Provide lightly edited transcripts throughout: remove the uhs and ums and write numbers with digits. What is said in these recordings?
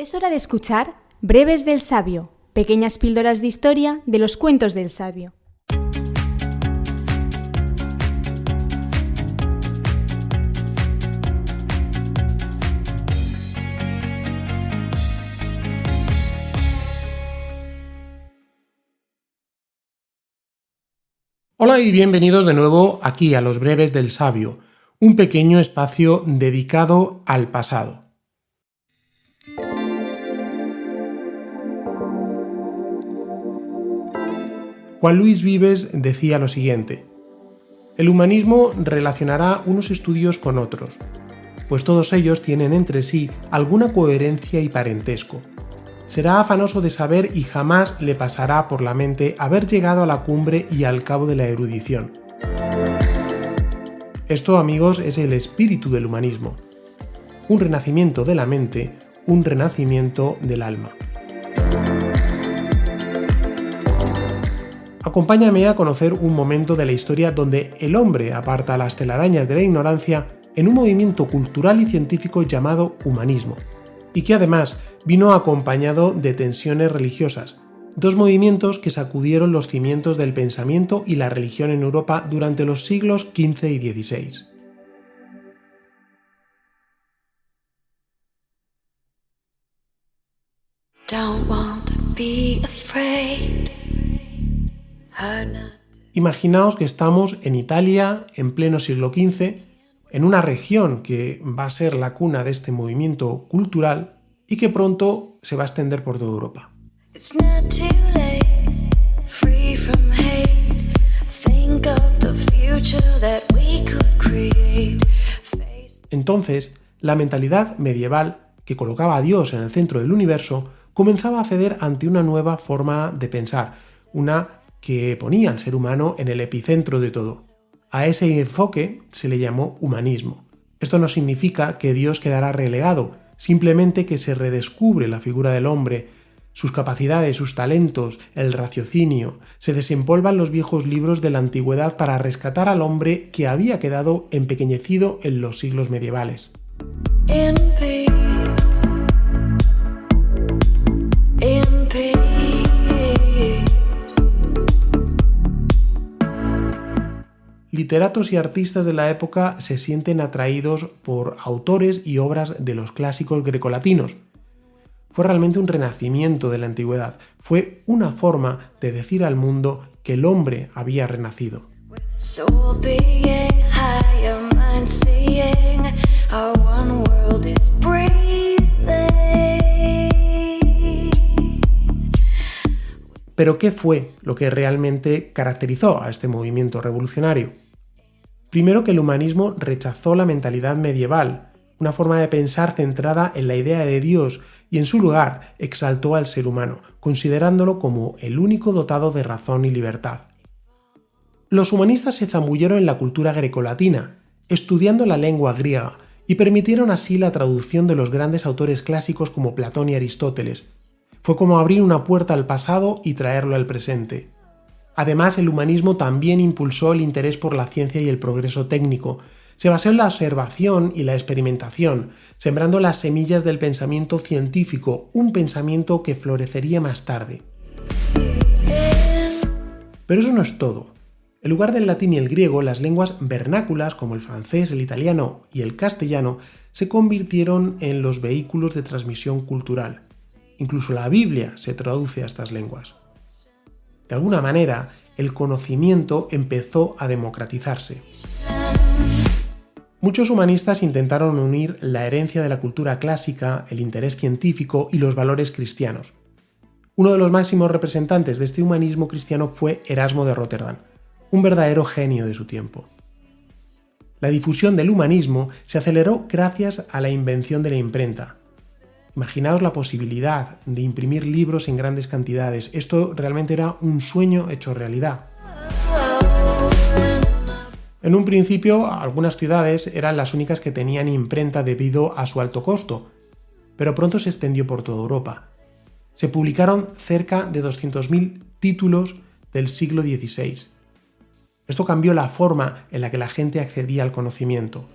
Es hora de escuchar Breves del Sabio, pequeñas píldoras de historia de los cuentos del sabio. Hola y bienvenidos de nuevo aquí a los Breves del Sabio, un pequeño espacio dedicado al pasado. Juan Luis Vives decía lo siguiente: el humanismo relacionará unos estudios con otros, pues todos ellos tienen entre sí alguna coherencia y parentesco. Será afanoso de saber y jamás le pasará por la mente haber llegado a la cumbre y al cabo de la erudición. Esto, amigos, es el espíritu del humanismo. Un renacimiento de la mente, un renacimiento del alma. Acompáñame a conocer un momento de la historia donde el hombre aparta las telarañas de la ignorancia en un movimiento cultural y científico llamado humanismo, y que además vino acompañado de tensiones religiosas, dos movimientos que sacudieron los cimientos del pensamiento y la religión en Europa durante los siglos XV y XVI. Imaginaos que estamos en Italia en pleno siglo XV, en una región que va a ser la cuna de este movimiento cultural y que pronto se va a extender por toda Europa. Entonces, la mentalidad medieval, que colocaba a Dios en el centro del universo, comenzaba a ceder ante una nueva forma de pensar, una que ponía al ser humano en el epicentro de todo. A ese enfoque se le llamó humanismo. Esto no significa que Dios quedará relegado, simplemente que se redescubre la figura del hombre, sus capacidades, sus talentos, el raciocinio. Se desempolvan los viejos libros de la antigüedad para rescatar al hombre que había quedado empequeñecido en los siglos medievales. Literatos y artistas de la época se sienten atraídos por autores y obras de los clásicos grecolatinos. Fue realmente un renacimiento de la antigüedad, fue una forma de decir al mundo que el hombre había renacido. Pero ¿qué fue lo que realmente caracterizó a este movimiento revolucionario? Primero, que el humanismo rechazó la mentalidad medieval, una forma de pensar centrada en la idea de Dios, y en su lugar exaltó al ser humano, considerándolo como el único dotado de razón y libertad. Los humanistas se zambulleron en la cultura grecolatina, estudiando la lengua griega, y permitieron así la traducción de los grandes autores clásicos como Platón y Aristóteles. Fue como abrir una puerta al pasado y traerlo al presente. Además, el humanismo también impulsó el interés por la ciencia y el progreso técnico. Se basó en la observación y la experimentación, sembrando las semillas del pensamiento científico, un pensamiento que florecería más tarde. Pero eso no es todo. En lugar del latín y el griego, las lenguas vernáculas como el francés, el italiano y el castellano se convirtieron en los vehículos de transmisión cultural. Incluso la Biblia se traduce a estas lenguas. De alguna manera, el conocimiento empezó a democratizarse. Muchos humanistas intentaron unir la herencia de la cultura clásica, el interés científico y los valores cristianos. Uno de los máximos representantes de este humanismo cristiano fue Erasmo de Róterdam, un verdadero genio de su tiempo. La difusión del humanismo se aceleró gracias a la invención de la imprenta. Imaginaos la posibilidad de imprimir libros en grandes cantidades. Esto realmente era un sueño hecho realidad. En un principio, algunas ciudades eran las únicas que tenían imprenta debido a su alto costo, pero pronto se extendió por toda Europa. Se publicaron cerca de 200.000 títulos del siglo XVI. Esto cambió la forma en la que la gente accedía al conocimiento.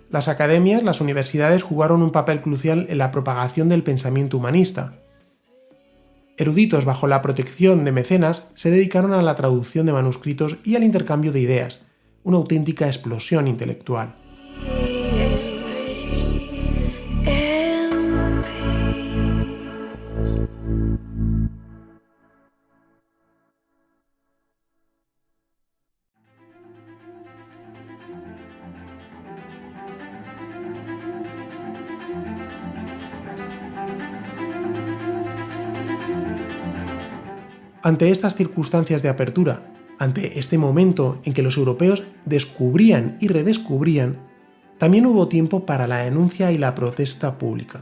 Las academias, las universidades jugaron un papel crucial en la propagación del pensamiento humanista. Eruditos bajo la protección de mecenas se dedicaron a la traducción de manuscritos y al intercambio de ideas, una auténtica explosión intelectual. Ante estas circunstancias de apertura, ante este momento en que los europeos descubrían y redescubrían, también hubo tiempo para la denuncia y la protesta pública.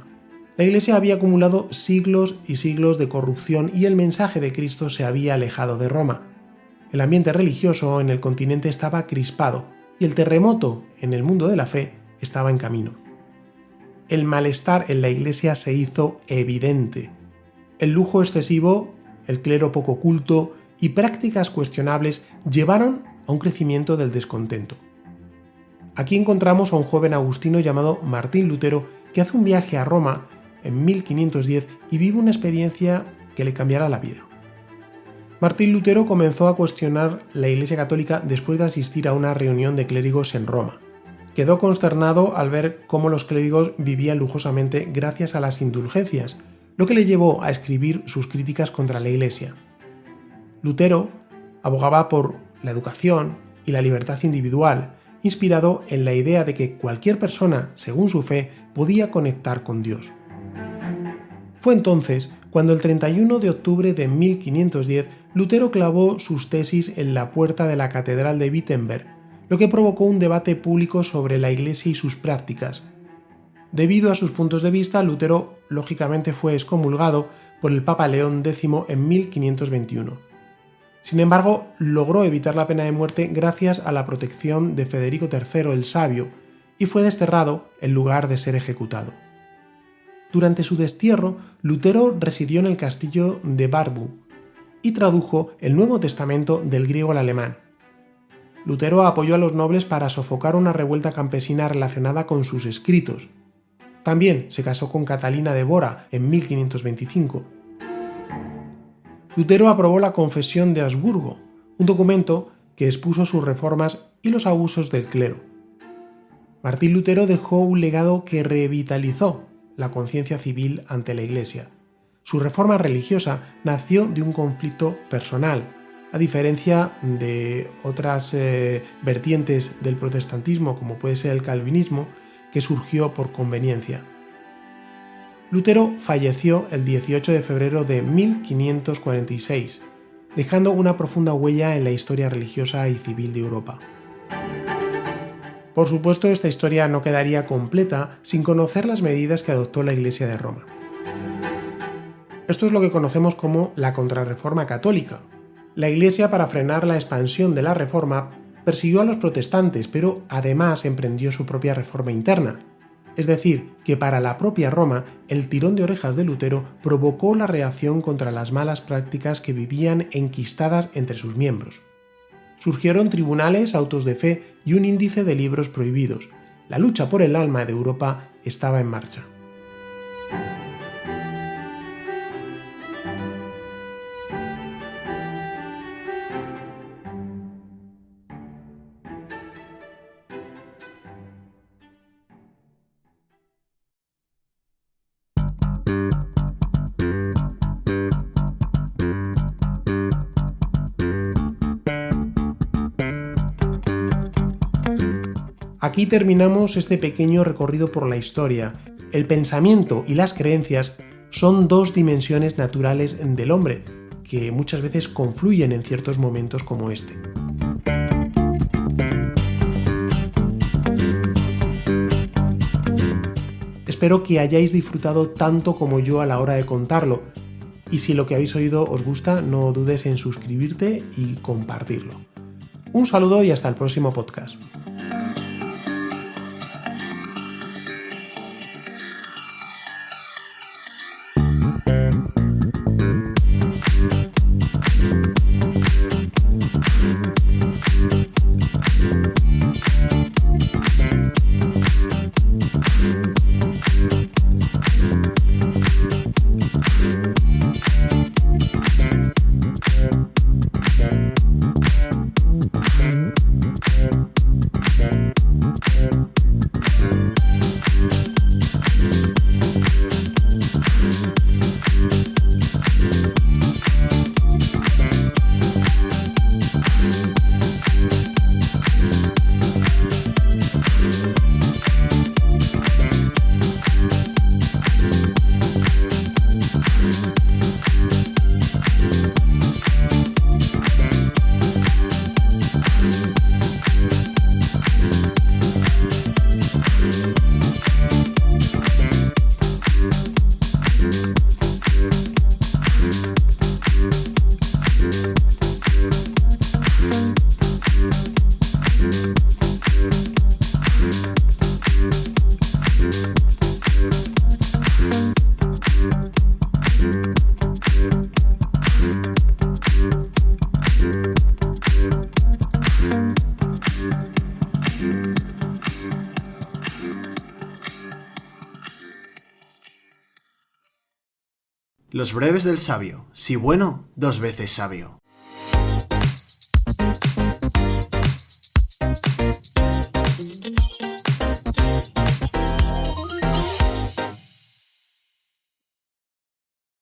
La Iglesia había acumulado siglos y siglos de corrupción y el mensaje de Cristo se había alejado de Roma. El ambiente religioso en el continente estaba crispado y el terremoto en el mundo de la fe estaba en camino. El malestar en la Iglesia se hizo evidente. El lujo excesivo, el clero poco culto y prácticas cuestionables llevaron a un crecimiento del descontento. Aquí encontramos a un joven agustino llamado Martín Lutero que hace un viaje a Roma en 1510 y vive una experiencia que le cambiará la vida. Martín Lutero comenzó a cuestionar la Iglesia Católica después de asistir a una reunión de clérigos en Roma. Quedó consternado al ver cómo los clérigos vivían lujosamente gracias a las indulgencias, lo que le llevó a escribir sus críticas contra la Iglesia. Lutero abogaba por la educación y la libertad individual, inspirado en la idea de que cualquier persona, según su fe, podía conectar con Dios. Fue entonces cuando el 31 de octubre de 1510 Lutero clavó sus tesis en la puerta de la Catedral de Wittenberg, lo que provocó un debate público sobre la Iglesia y sus prácticas. Debido a sus puntos de vista, Lutero lógicamente fue excomulgado por el Papa León X en 1521. Sin embargo, logró evitar la pena de muerte gracias a la protección de Federico III el Sabio y fue desterrado en lugar de ser ejecutado. Durante su destierro, Lutero residió en el castillo de Warburg y tradujo el Nuevo Testamento del griego al alemán. Lutero apoyó a los nobles para sofocar una revuelta campesina relacionada con sus escritos. También se casó con Catalina de Bora en 1525. Lutero aprobó la Confesión de Augsburgo, un documento que expuso sus reformas y los abusos del clero. Martín Lutero dejó un legado que revitalizó la conciencia civil ante la Iglesia. Su reforma religiosa nació de un conflicto personal, a diferencia de otras vertientes del protestantismo, como puede ser el calvinismo, que surgió por conveniencia. Lutero falleció el 18 de febrero de 1546, dejando una profunda huella en la historia religiosa y civil de Europa. Por supuesto, esta historia no quedaría completa sin conocer las medidas que adoptó la Iglesia de Roma. Esto es lo que conocemos como la Contrarreforma Católica. La Iglesia, para frenar la expansión de la Reforma, persiguió a los protestantes, pero además emprendió su propia reforma interna. Es decir, que para la propia Roma, el tirón de orejas de Lutero provocó la reacción contra las malas prácticas que vivían enquistadas entre sus miembros. Surgieron tribunales, autos de fe y un índice de libros prohibidos. La lucha por el alma de Europa estaba en marcha. Aquí terminamos este pequeño recorrido por la historia. El pensamiento y las creencias son dos dimensiones naturales del hombre, que muchas veces confluyen en ciertos momentos como este. Espero que hayáis disfrutado tanto como yo a la hora de contarlo, y si lo que habéis oído os gusta, no dudes en suscribirte y compartirlo. Un saludo y hasta el próximo podcast. Los breves del sabio, si bueno, 2 veces sabio.